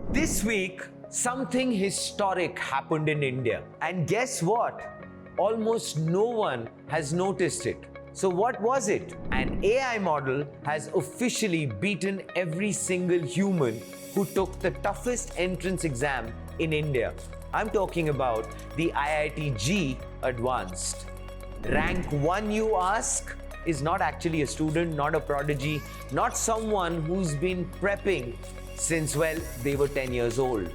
This week, something historic happened in India. And guess what? Almost no one has noticed it. So what was it? An AI model has officially beaten every single human who took the toughest entrance exam in India. I'm talking about the IIT JEE Advanced. Rank 1, you ask, is not actually a student, not a prodigy, not someone who's been prepping since, well, they were 10 years old.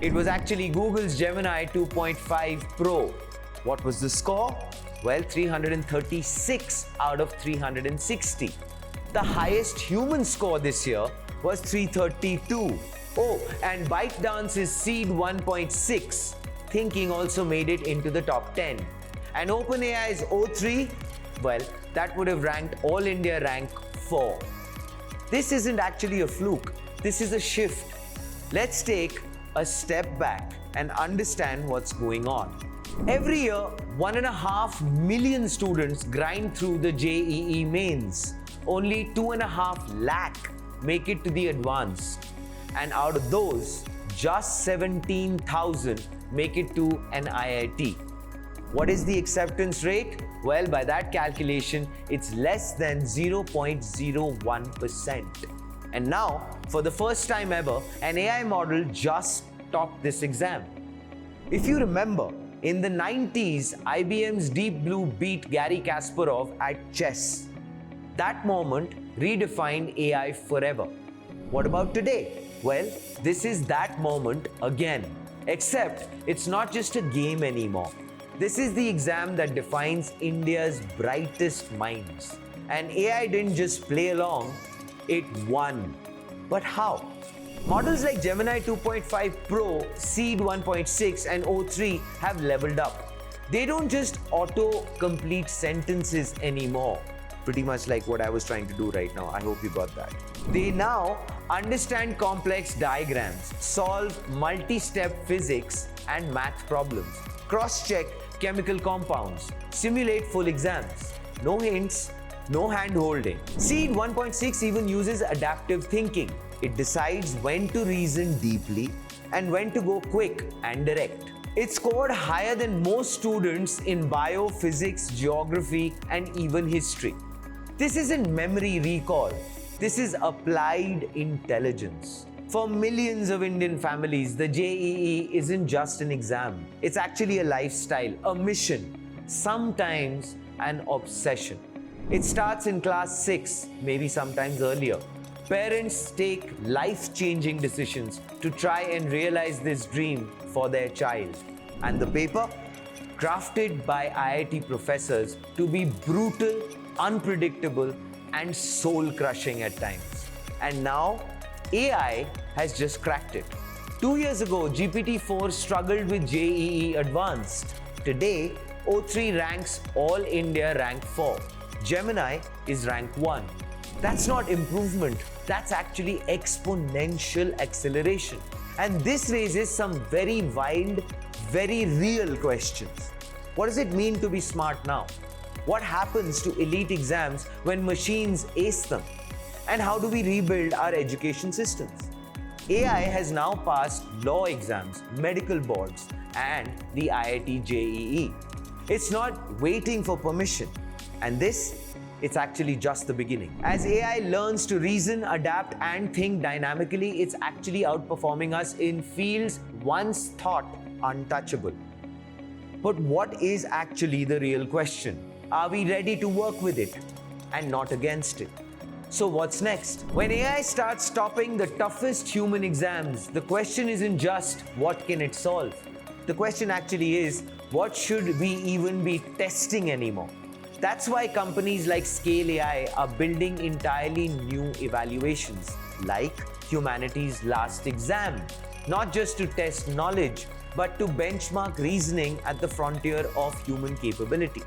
It was actually Google's Gemini 2.5 Pro. What was the score? Well, 336 out of 360. The highest human score this year was 332. Oh, and ByteDance's Seed 1.6, Thinking, also made it into the top 10. And OpenAI's O3, well, that would have ranked All India rank 4. This isn't actually a fluke. This is a shift. Let's take a step back and understand what's going on. Every year, 1.5 million students grind through the JEE mains. Only 2.5 lakh make it to the advanced. And out of those, just 17,000 make it to an IIT. What is the acceptance rate? Well, by that calculation, it's less than 0.01%. And now, for the first time ever, an AI model just topped this exam. If you remember, in the 90s, IBM's Deep Blue beat Garry Kasparov at chess. That moment redefined AI forever. What about today? Well, this is that moment again. Except it's not just a game anymore. This is the exam that defines India's brightest minds. And AI didn't just play along, it won. But how? Models like Gemini 2.5 Pro, Seed 1.6 and O3 have leveled up. They don't just auto-complete sentences anymore. Pretty much like what I was trying to do right now. I hope you got that. They now understand complex diagrams, solve multi-step physics and math problems, cross-check chemical compounds, simulate full exams. No hints, no hand-holding. Seed 1.6 even uses adaptive thinking. It decides when to reason deeply and when to go quick and direct. It scored higher than most students in bio, physics, geography, and even history. This isn't memory recall. This is applied intelligence. For millions of Indian families, the JEE isn't just an exam. It's actually a lifestyle, a mission, sometimes an obsession. It starts in class 6, maybe sometimes earlier. Parents take life-changing decisions to try and realize this dream for their child. And the paper? Crafted by IIT professors to be brutal, unpredictable, and soul-crushing at times. And now, AI has just cracked it. 2 years ago, GPT-4 struggled with JEE Advanced. Today, O3 ranks All India rank 4. Gemini is rank 1. That's not improvement. That's actually exponential acceleration. And this raises some very wild, very real questions. What does it mean to be smart now? What happens to elite exams when machines ace them? And how do we rebuild our education systems? AI has now passed law exams, medical boards, and the IIT JEE. It's not waiting for permission. And it's actually just the beginning. As AI learns to reason, adapt, and think dynamically, it's actually outperforming us in fields once thought untouchable. But what is actually the real question? Are we ready to work with it and not against it? So what's next? When AI starts topping the toughest human exams, the question isn't just what can it solve? The question actually is, what should we even be testing anymore? That's why companies like Scale AI are building entirely new evaluations, like humanity's last exam, not just to test knowledge, but to benchmark reasoning at the frontier of human capability.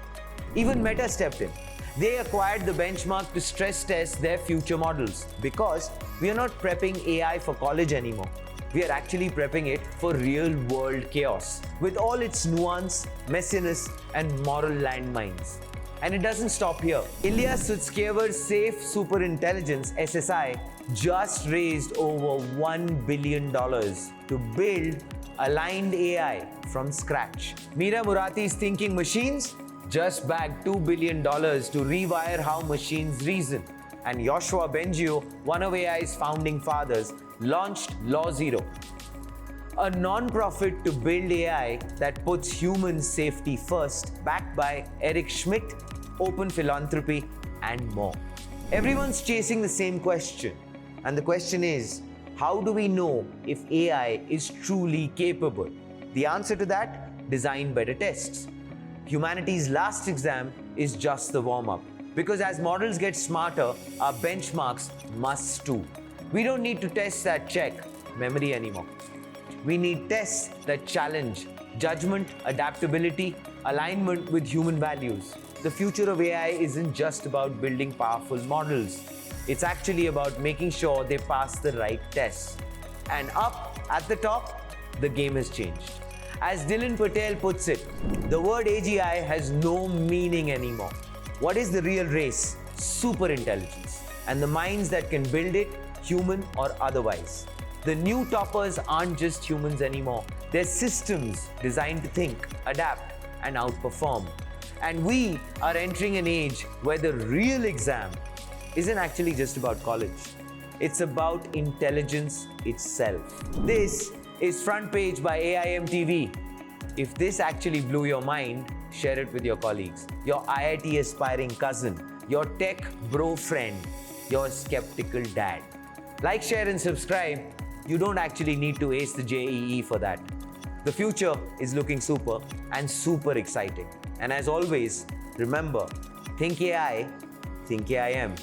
Even Meta stepped in. They acquired the benchmark to stress test their future models because we are not prepping AI for college anymore. We are actually prepping it for real-world chaos with all its nuance, messiness, and moral landmines. And it doesn't stop here. Ilya Sutskever's Safe Superintelligence SSI just raised over $1 billion to build aligned AI from scratch. Meera Murati's Thinking Machines just bagged $2 billion to rewire how machines reason. And Yoshua Bengio, one of AI's founding fathers, launched Law Zero, a non-profit to build AI that puts human safety first, backed by Eric Schmidt, Open Philanthropy, and more. Everyone's chasing the same question, and the question is, how do we know if AI is truly capable? The answer to that? Design better tests. Humanity's last exam is just the warm-up, because as models get smarter, our benchmarks must too. We don't need to tests that check memory anymore. We need tests that challenge judgment, adaptability, alignment with human values. The future of AI isn't just about building powerful models. It's actually about making sure they pass the right tests. And up at the top, the game has changed. As Dylan Patel puts it, the word AGI has no meaning anymore. What is the real race? Superintelligence. And the minds that can build it, human or otherwise. The new toppers aren't just humans anymore. They're systems designed to think, adapt, and outperform. And we are entering an age where the real exam isn't actually just about college. It's about intelligence itself. This is Front Page by AIM TV. If this actually blew your mind, share it with your colleagues, your IIT aspiring cousin, your tech bro friend, your skeptical dad. Like, share, and subscribe. You don't actually need to ace the JEE for that. The future is looking super and super exciting. And as always, remember, think AI, think AIM.